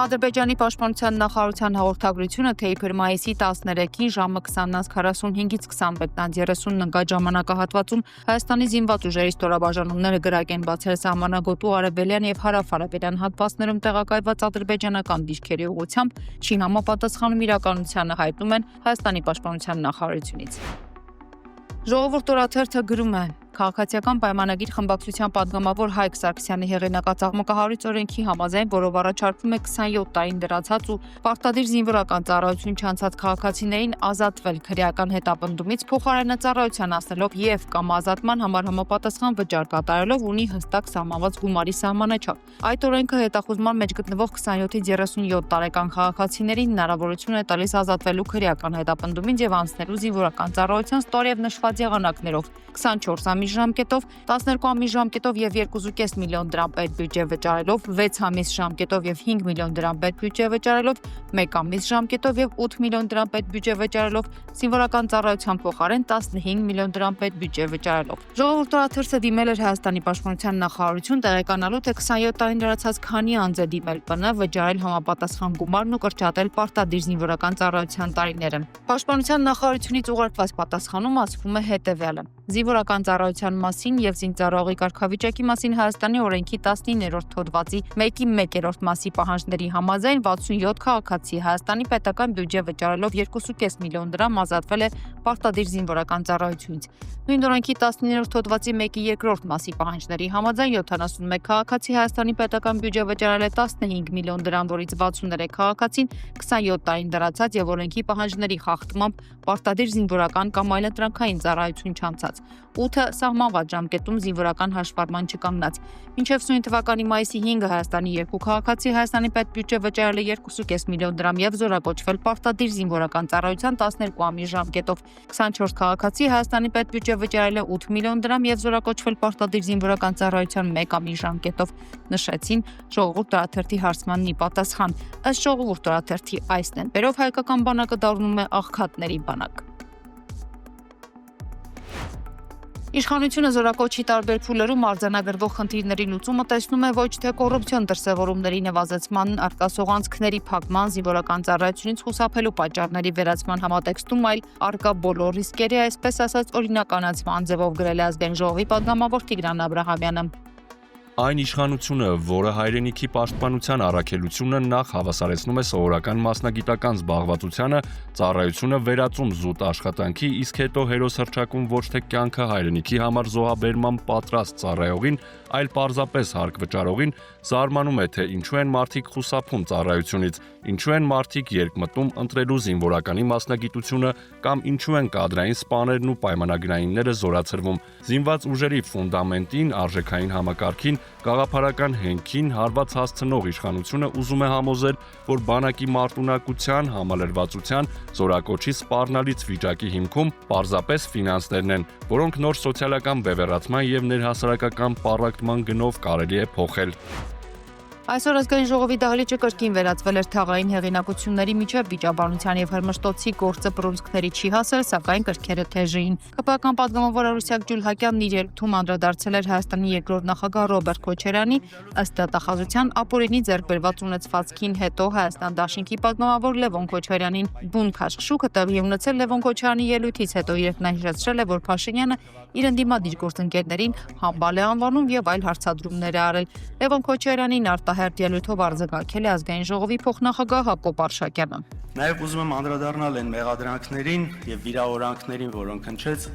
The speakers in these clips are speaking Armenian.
Ադրբեջանի պաշտպանության նախարարության հաղորդագրությունը, թե իբր մայիսի 13-ին ժամը 20:45-ից 21:30 ընկած ժամանակահատվածում Հայաստանի զինված ուժերի ստորաբաժանումները գրակ են բացել սահմանագոտու արևելյան եւ հարավ-արևելյան հատվածներում տեղակայված ադրբեջանական դիրքերի ուղղությամբ, չի համապատասխանում իրականությանը, հայտնում են Հայաստանի պաշտպանության նախարարությունից։ Ժողովուրդ օրաթերթը գրում է. Քաղաքացիական պայմանագիր խմբակցության պատգամավոր Հայկ Սարգսյանի հեղինակած աղմկահարույց օրենքի համաձայն, որով առաջարկվում է 27 տարին դրացած ու պարտադիր զինվորական ծառայություն չանցած քաղաքացիներին ազատվել քրեական հետապնդումից, փոխարենը ծառայության անցնելով եւ կամ ազատման համար համապատասխան վճար կատարելով ունի հստակ սահմանված գումարի սահմանաչափ։ Այդ օրենքը հետախուզման մեջ գտնվող 27-ից 37 տարեկան քաղաքացիներին հնարավորություն է տալիս ազատվելու քրեական հետապնդումից եւ անցնելու զինվորական ծառայության ստորև նշված եղանակներով 24 ամիս ժամկետով, 12 ամիս ժամկետով եւ 2.5 միլիոն դրամ պետբյուջե վճարելով, 6 ամիս ժամկետով եւ 5 միլիոն դրամ պետբյուջե վճարելով, 1 ամիս ժամկետով եւ 8 միլիոն դրամ պետբյուջե վճարելով, զինվորական ծառայության փոխարեն 15 միլիոն դրամ պետբյուջե վճարելով։ Ժողովուրդ օրաթերթը դիմել էր Հայաստանի պաշտպանության նախարարություն տեղեկանալու, թե 27 տարին դրացած քանի անձ է դիմել ՊՆ վճարել համապատասխան գումարն ու կրճատել պարտադիր զինվորական ծառայության տարիները։ Պաշտպանության նախարարությունից ուղարկված պատասխանում ասվում է հետևյալը. Զինվորական ծառայության մասին եւ զինծառայողի կարգավիճակի մասին Հայաստանի օրենքի 19-րդ հոդվածի 1/1 մասի պահանջների համաձայն 67 քաղաքացի Հայաստանի պետական բյուջե վճարելով 2.5 միլիոն դրամ ազատվել է պարտադիր զինվորական ծառայությունից։ Նույն օրենքի 19-րդ հոդվածի 1/2 մասի պահանջների համաձայն 71 քաղաքացի Հայաստանի պետական բյուջե վճարել է 15 միլիոն դրամ, որից 63 քաղաքացին 27 տարին դրացած եւ օրենքի պահանջների խախտմամբ պարտադիր զինվորական կամ այլընտրանքային ծառայություն չանցած։ 8-ը սահմանված ժամկետում զինվորական հաշվառման չկանգնած։ Մինչև սույն թվականի մայիսի 5-ը Հայաստանի 2 քաղաքացի Հայաստանի պետբյուջե վճարել է 2.5 միլիոն դրամ եւ զորակոչվել պարտադիր զինվորական ծառայության 12 ամիս ժամկետով։ 24 քաղաքացի Հայաստանի պետբյուջե վճարել է 8 միլիոն դրամ եւ զորակոչվել պարտադիր զինվորական ծառայության 1 ամիս ժամկետով, նշեցին Ժողովուրդ օրաթերթի հարցմանն ի պատասխան։ Ըստ Ժողովուրդ օրաթերթի այսն են, բերով հայկական բանակը դառնում է աղքատների բանակ։ Իշխանությունը զորակոչի տարբեր փուլերում արձանագրվող խնդիրների լուծումը տեսնում է ոչ թե կոռուպցիոն դրսևորումների նվազեցման, արկա սողանցքների փակման, զինվորական ծառայությունից խուսափելու պատճառների վերացման համատեքստում, այլ արկա բոլոր ռիսկերի, այսպես ասած, օրինականացման ձևով գրել է Ազգային ժողովի պատգամավոր Տիգրան Աբրահամյանը։ Այն իշխանությունը, որը հայրենիքի պաշտպանության առաքելությունը նախ հավասարեցնում է սովորական մասնագիտական զբաղվածությանը, ծառայությունը վերածում զուտ աշխատանքի, իսկ հետո հերոս հռչակում ոչ թե կյանքը հայրենիքի համար զոհաբերման պատրաստ ծառայողին, այլ պարզապես հարկ վճարողին, զարմանում է, թե ինչու են մարդիկ խուսափում ծառայությունից, ինչու են մարդիկ երկմտում ընտրելու զինվորականի մասնագիտությունը կամ ինչու են կադրային սպաներն ու պայմանագրայինները զորացրվում։ Զինված ուժերի ֆունդամենտին, արժեքային համակարգին, գաղափարական հենքին հարված հասցնող իշխանությունը ուզում է համոզել, որ բանակի մարտունակության, համալրվածության, զորակոչի սպառնալից վիճակի հիմքում պարզապես ֆինանսներն են, որոնք նոր սոցիալական բևեռացման եւ ներհասարակական պառակտման գնով կարելի է փոխել։ Այսօր Ազգային ժողովի դահլիճը կրկին վերածվել էր թաղային հեղինակությունների միջև վիճաբանության եւ հրմշտոցի գործը բռունցքների չի հասել, սակայն կրքերը թեժ էին։ ԿՊԱ-ական պատգամավոր Արուսյակ Ջուլհակյանն իր երթում անդրադարձել էր Հայաստանի երկրորդ նախագահ Ռոբերտ Քոչարյանի ըստ դատախազության ապօրինի ձեռքբերված ունեցվածքին հետո Հայաստան Դաշինքի պատգամավոր Լևոն Քոչարյանին բուն քաշքշուկը տեղի ունեցել Լևոն Քոչարյանի ելույթից հետո, երբ նա հիշեցրել է, որ Փաշինյանը իր ընդդիմադիր գործընկերներին համբալ է անվանում եւ այլ հարցադրումներ է արել։ Լևոն Քոչարյանին արտահերթ ելույթով արձագանքել է Ազգային ժողովի փոխնախագահ Հակոբ Արշակյանը։ Նաև ուզում եմ անդրադառնալ այն մեղադրանքներին եւ վիրավորանքներին, որոնք հնչեց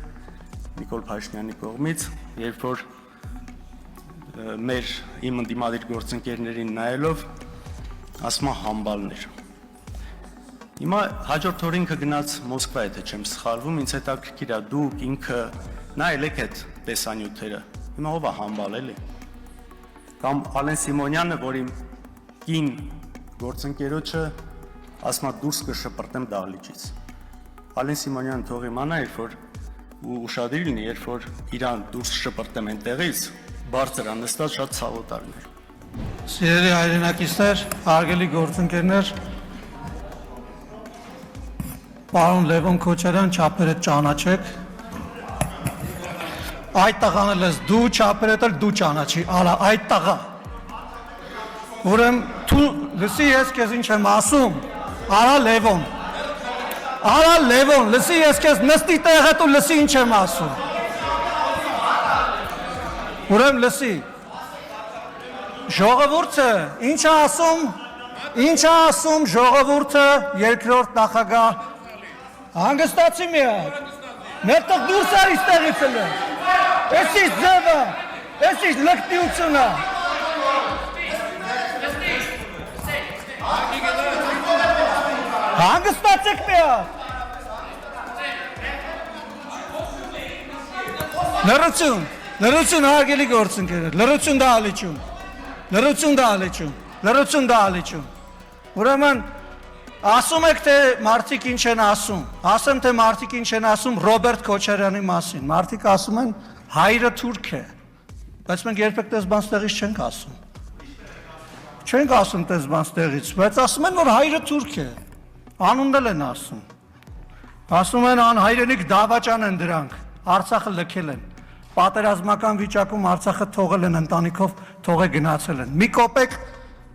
Նիկոլ Փաշինյանի կողմից, երբ որ իմ ընդդիմադիր գործընկերներին նայելով ասում համբալներ։ Հիմա հաջորդ օրը ինքը գնաց Մոսկվա, եթե չեմ սխալվում, ինձ հետաքրքիր է դուք ինքը նայել եք այդ տեսանյութերը։ Հիմա ով է համբալել է։ Կամ Ալեն Սիմոնյանը, որ իմ կին գործընկերոջը ասում է դուրս կշպրտեմ դահլիճից։ Ալեն Սիմոնյանը թող իմանա, երբ որ ու ուշադիր լինի, երբ որ իրան դուրս շպրտեմ այնտեղից, բարձր անստած շատ ցավոտարներ։ Սիրելի հայրենակիցներ, հարգելի գործընկերներ, պարոն Լևոն Քոչարյան, չափերը ճանաչեք։ Այդ տղան էլ ես դու, չափերը էլ դու ճանաչի, ալա այդ տղա։ Ուրեմն լսի ես քեզ ինչ եմ ասում։ Արա Լևոն, լսի ես քեզ նստի տեղդ ու լսի ինչ եմ ասում։ Ուրեմն լսի։ Ժողովուրդը ինչ է ասում ժողովուրդը երկրորդ նախագահ հանգստացի մի հատ։ Ներտեղ դուրս արի ստեղից էլ։ Էսի ձևը, էսի լկտիությունը։ Հանգստացեք մի հատ։ Լրություն հարգելի գործընկերներ, լրություն դա ալիչում։ Ուրեմն ասում եք թե մարդիկ ինչ են ասում, ասեմ թե մարդիկ ինչ են ասում Ռոբերտ Քոչարյանի մասին, մարդիկ ասում են հայրը թուրք է, բայց մենք երբեք տես բան ստեղից չենք ասում, բայց ասում են որ հայրը թուրք է, անունն են ասում են անհայրենիք դավաճան են դրանք, Արցախը լքել են, պատերազմական վիճակում Արցախը թողել են ընտանիքով, թողե գնացել են, մի կոպեկ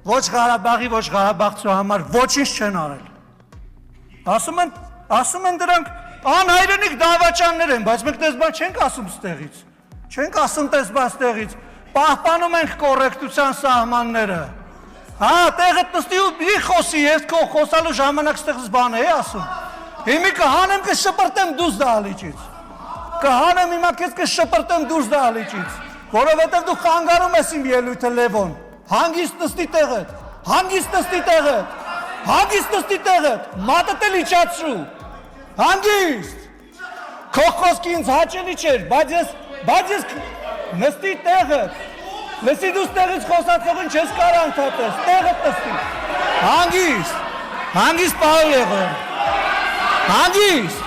ոչ Ղարաբաղի, ոչ Ղարաբաղցու համար ոչինչ չեն արել։ Ասում են դրանք անհայրենիք դավաճաններ են, բայց մենք տես բան չենք ասում ստեղից, պահպանում ենք կոռեկտության սահմանները։ Հա, տեղդ նստի ու մի խոսի, ես քո խոսալու ժամանակ ստեղից բան էի ասում։ Հիմի կհանեմ կշպրտեմ դուրս դա ալիճից, որովհետև դու խանգարում ես իմ ելույթը Լևոն։ Հանգիստ նստի տեղդ, մատդ էլ իջացրու, հանգիստ, քո խոսքի ինձ հաճելի չէր, բայց ես նստի տեղդ, լսի դու ստեղից խոսացողին չես կար անդհատես, տեղդ նստի, հանգիստ պարոն Լևոն, հանգիստ,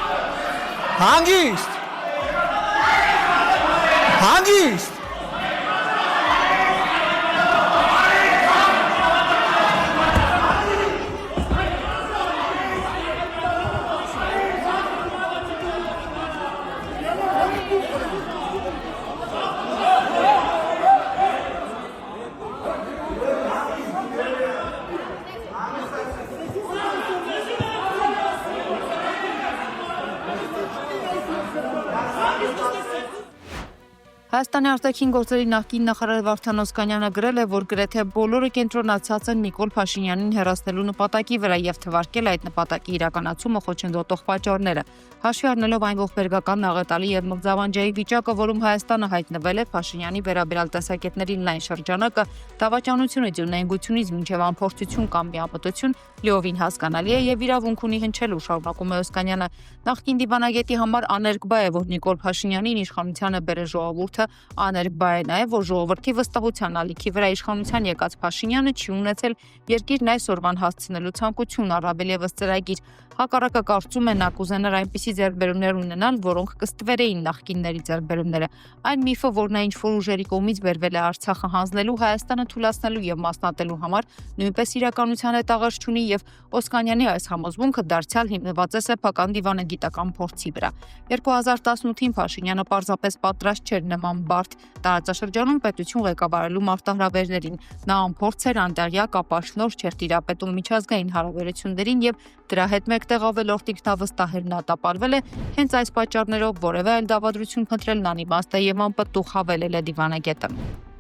Հայաստանի արտաքին գործերի նախկին նախարար Վարդան Օսկանյանը գրել է, որ գրեթե բոլորը կենտրոնացած են Նիկոլ Փաշինյանին հեռացնելու նպատակի վրա եւ թվարկել այդ նպատակի իրականացումը խոչընդոտող պատճառները։ Հաշվի առնելով այն ողբերգական աղետալի եւ մղձավանջայի վիճակը, որում Հայաստանը հայտնվել է, Փաշինյանի վերաբերյալ տեսակետների լայն շրջանակը, դավաճանությունը ջրնայնգությունից մինչեւ անփորձություն կամ միապտություն լիովին հասկանալի է եւ իրավունք ունի հնչելու, շարունակում է Օսկանյանը։ Նախկին դիվանագետի համար աներկբա է, որ Նիկոլ Փաշինյանին իշխանությանը բերե ժողովուրդը, աներկբա է նաեւ, որ ժողովրդի վստահության ալիքի վրա իշխանության եկած Փաշինյանը չի ունեցել երկիրն այսօրվան հասցնելու ցանկություն, առավել եւս ծրագիր։ Հակառակը կարծում է նա կուզենար այնպիսի ձեռքբերումներ ունենալ, որոնք կստվերեին նախկինների ձեռքբերումները։ Այն միֆը, որ նա ինչ-որ ուժերի կողմից բերվել է Արցախը հանձնելու, Հայաստանը թուլացնելու եւ մասնատելու համար, նույնպես իրականության հետ աղերս չունի եւ Օսկանյանի այս համոզմունքը դարձյալ հիմնված է սեփական դիվանագիտական փորձի վրա։ 2018-ին Փաշինյանը պարզապես պատրաստ չէր նման բարդ տարածաշրջանում պետություն ղեկավարելու մարտահրավերներին։ Նա անփորձ էր, անտեղյակ, ապաշնորհ չէր տիրապետում միջազգային հարաբերություններին եւ դրա հետ մեկտեղ ավելորդ ինքնավստահ էր նա տապալվել է հենց այս պատճառներով որևէ այլ դավադրություն փնտրելն անիմաստ է եւ անպտուղ հավելել է դիվանագետը։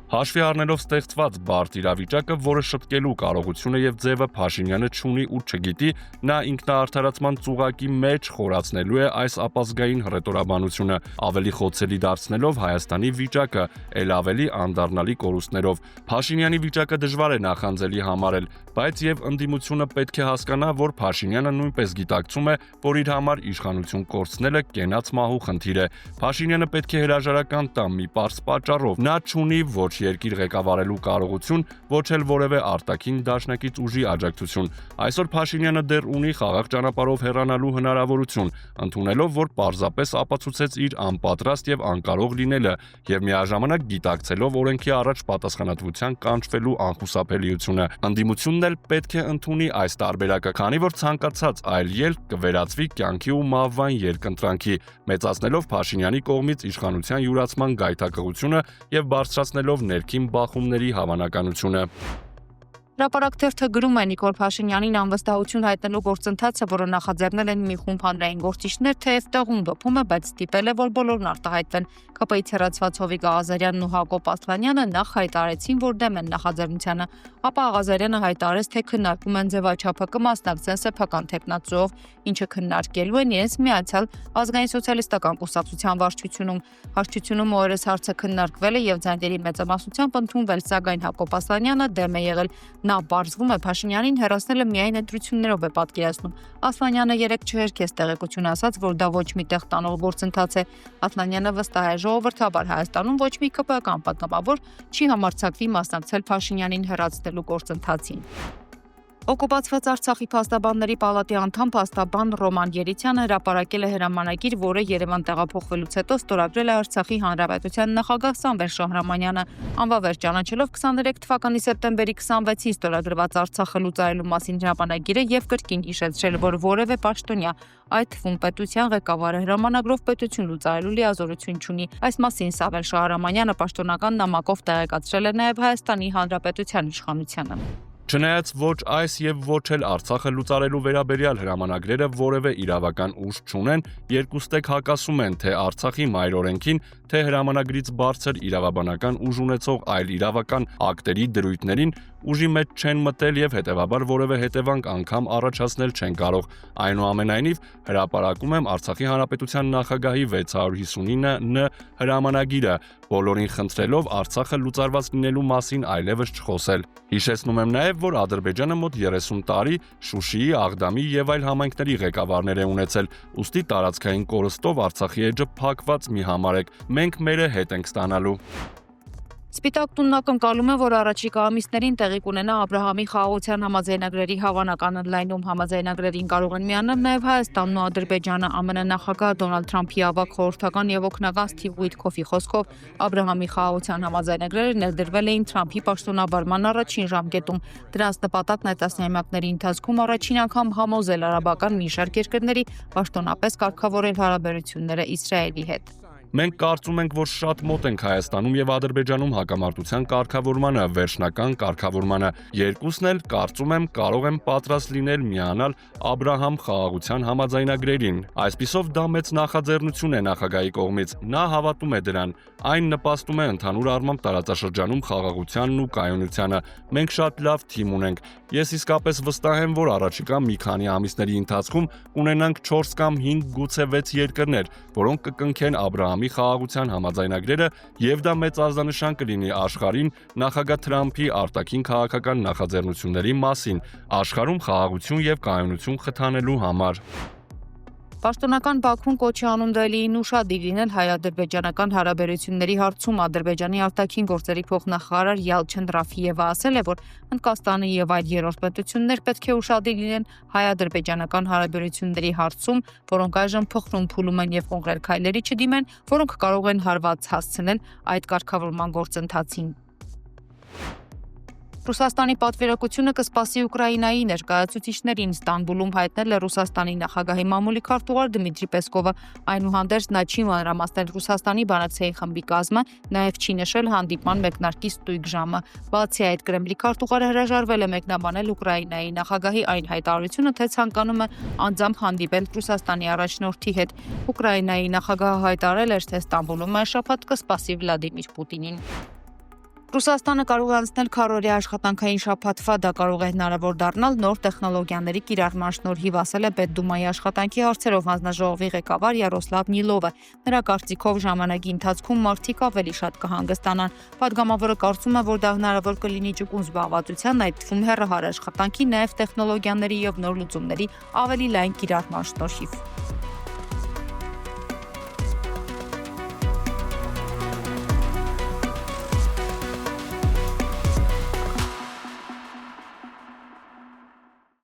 Հաշվի առնելով ստեղծված բարդ իրավիճակը, որը շտկելու կարողությունը եւ ձևը Փաշինյանը չունի ու չգիտի, նա ինքնաարդարացման ծուղակի մեջ խորացնելու է այս ապազգային հռետորաբանությունը, ավելի խոցելի դարձնելով Հայաստանի վիճակը, ել ավելի անդառնալի կորուստներով։ Փաշինյանի վիճակը դժվար է նախանձելի համարել, բայց եւ ընդդիմությունը պետք է հասկանա, որ Փաշինյանը նույնպես գիտակցում է, որ իր համար իշխանություն կորցնելը կենաց մահու խնդիր է։ Փաշինյանը պետք է հրաժարական տա մի պարզ պատճառով։ Նա չունի ոչ երկիր ղեկավարելու կարողություն, ոչ էլ որևէ արտաքին դաշնակից ուժի աջակցություն։ Այսօր Փաշինյանը դեռ ունի խաղաղ ճանապարհով հեռանալու հնարավորություն, ընդունելով, որ պարզապես ապացուցեց իր անպատրաստ եւ անկարող լինելը եւ միաժամանակ գիտակցելով օրենքի առաջ պատասխանատվության կանչվելու անխուսափելիությունը։ Ընդդիմությունն էլ պետք է ընդունի այս տարբերակը, քանի որ ցանկացած այլ ելք կվերածվի կյանքի ու մահվան երկընտրանքի, մեծացնելով Փաշինյանի կողմից իշխանության յուրացման գայթակղությունը եւ բարձրացնելով ներքին բախումների հավանականությունը։ Հրապարակ թերթը գրում է Նիկոլ Փաշինյանին անվստահություն հայտնելու գործընթացը, որը նախաձեռնել են մի խումբ հանրային գործիչներ, թեև տեղում բփում է, բայց ստիպել է, որ բոլորն արտահայտվեն։ ԿՊ-ից հեռացված Հովիկ Աղազարյանն ու Հակոբ Ասլանյանը նախ հայտարարեցին, որ դեմ են նախաձեռնությանը, ապա Աղազարյանը հայտարարեց, թե քննարկում են ձևաչափը կմասնակցեն սեփական թեկնածուով, ինչը քննարկելու են իրենց միացյալ ազգային սոցիալիստական կուսակցության վարչությունում։ Վարչությունում օրերս հարցը քննարկվել է եւ ձայների մեծամասնությամբ ընդունվել, սակայն Հակոբ Ասլանյանը դեմ է եղել։ Նա բարձվում է Փաշինյանին հեռացնելը միայն ընտրություններով է պատկերացնում։ Ասլանյանը երեք չհերքեց տեղեկություն ասաց, որ դա ոչ մի տեղ տանող գործընթաց է։ Ասլանյանը վստահ է, ժողովրդաբար Հայաստանում ոչ մի ԿՊ-ական պատգամավոր չի համարձակվի մասնակցել Փաշինյանին հեռացնելու գործընթացին։ Օկուպացված Արցախի փաստաբանների պալատի անդամ փաստաբան Ռոման Երիցյանը հրապարակել է հրամանագիր, որը Երևան տեղափոխվելուց հետո ստորագրել է Արցախի Հանրապետության նախագահ Սամվել Շահրամանյանը։ Անվավեր ճանաչելով 23 թվականի սեպտեմբերի 26-ին ստորագրված Արցախը լուծարելու մասին հրամանագիրը եւ կրկին հիշեցրել, որ որևէ պաշտոնյա, այդ թվում պետության ղեկավարը հրամանագրով պետություն լուծարելու լիազորություն չունի։ Այս մասին Սամվել Շահրամանյանը պաշտոնական նամակով տեղեկացրել է նաեւ Հայաստանի Հանրապետության իշխանությանը։ Չնայած ոչ այս եւ ոչ էլ Արցախը լուծարելու վերաբերյալ հրամանագրերը որևէ իրավական ուժ չունեն, երկուստեք հակասում են թե Արցախի մայրօրենքին, թե հրամանագրից բարձր իրավաբանական ուժ ունեցող այլ իրավական ակտերի դրույթներին, ուժի մեջ չեն մտել եւ հետեւաբար որևէ հետևանք անգամ առաջացնել չեն կարող։ Այնուամենայնիվ հրապարակում եմ Արցախի Հանրապետության նախագահի 659 հրամանագիրը, բոլորին խնդրելով Արցախը լուծարված լինելու մասին այլևս չխոսել։ Հիշեցնում եմ նաեւ, որ Ադրբեջանը մոտ 30 տարի Շուշիի, Աղդամի եւ այլ համայնքների ղեկավարներ է ունեցել, ուստի տարածքային կորստով Արցախի էջը փակված մի համարեք, մենք մերը հետ ենք ստանալու։ Սպիտակ տունն ակնկալում է, որ առաջիկա ամիսներին տեղի կունենա Աբրահամի խաղաղության համաձայնագրերի հավանական ընդլայնում։ Համաձայնագրերին կարող են միանալ նաև Հայաստանն ու Ադրբեջանը։ ԱՄՆ նախագահ Դոնալդ Թրամփի ավագ խորհրդական եւ օգնական Սթիվ Ուիթքոֆի խոսքով Աբրահամի խաղաղության համաձայնագրերը ներդրվել էին Թրամփի պաշտոնավարման առաջին ժամկետում։ Դրանց նպատակն է տասնամյակների ընթացքում առաջին անգամ համոզել արաբական մի շարք երկրների պաշտոնապես կարգավորել հարաբերությունները Իսրայելի հետ։ Մենք կարծում ենք, որ շատ մոտ ենք Հայաստանում եւ Ադրբեջանում հակամարտության կարգավորմանը, վերջնական կարգավորմանը։ Երկուսն էլ կարծում եմ կարող են պատրաստ լինել միանալ Աբրահամ խաղաղության համաձայնագրերին։ Այսպիսով դա մեծ նախաձեռնություն է նախագահի կողմից։ Նա հավատում է դրան։ Այն նպաստում է ընդհանուր առմամբ տարածաշրջանում խաղաղությանն ու կայունությանը։ Մենք շատ լավ թիմ ունենք։ Ես իսկապես վստահ եմ, որ առաջիկա մի քանի ամիսների ընթացքում կունենանք 4 կամ 5 գուցե 6 երկրներ, որոնք կկնքեն Աբրահամի խաղաղության համաձայնագրերը եւ դա մեծ ազդանշան կլինի աշխարհին նախագահ Թրամփի արտաքին քաղաքական նախաձեռնությունների մասին, աշխարհում խաղաղություն եւ կայունություն խթանելու համար։ Պաշտոնական Բաքուն կոչ է անում Դելիին ուշադիր լինել հայ-ադրբեջանական հարաբերությունների հարցում։ Ադրբեջանի արտաքին գործերի փոխնախարար Յալչեն Ռաֆիևը ասել է, որ Հնդկաստանը եւ այլ երրորդ պետություններ պետք է ուշադիր լինեն հայ-ադրբեջանական հարաբերությունների հարցում, որոնք այժմ փխրուն-փուլում են եւ կոնկրետ քայլերի չդիմեն, որոնք կարող են հարված հասցնել այդ կարգավորման գործընթացին։ Ռուսաստանի պատվիրակությունը կսպասի Ուկրաինայի ներկայացուցիչներին Ստամբուլում հայտնել է Ռուսաստանի նախագահի մամուլի քարտուղար Դմիտրի Պեսկովը։ Այնուհանդերձ նա չի մանրամասնել Ռուսաստանի բանակցային խմբի կազմը, նաև չի նշել հանդիպման մեկնարկի ստույգ ժամը։ Բացի այդ, Կրեմլի քարտուղարը հրաժարվել է մեկնաբանել Ուկրաինայի նախագահի այն հայտարարությունը, թե ցանկանում է անձամբ հանդիպել Ռուսաստանի առաջնորդի հետ։ Ուկրաինայի նախագահը հայտարարել էր, թե Ստամբուլում այս շաբաթ կսպասի Վլադիմիր Պուտինին։ Ռուսաստանը կարող է անցնել քառօրյա աշխատանքային շաբաթվա, դա կարող է հնարավոր դառնալ նոր տեխնոլոգիաների կիրառման շնորհիվ, ասել է Պետդումայի աշխատանքի հարցերով հանձնաժողովի ղեկավար Յարոսլավ Նիլովը։ Նրա կարծիքով ժամանակի ընթացքում մարդիկ ավելի շատ կհանգստանան։ Պատգամավորը կարծում է, որ դա հնարավոր կլինի ճկուն զբաղվածության, այդ թվում հեռահար աշխատանքի, նաև տեխնոլոգիաների եւ նոր լուծումների ավելի լայն կիրառման շնորհիվ։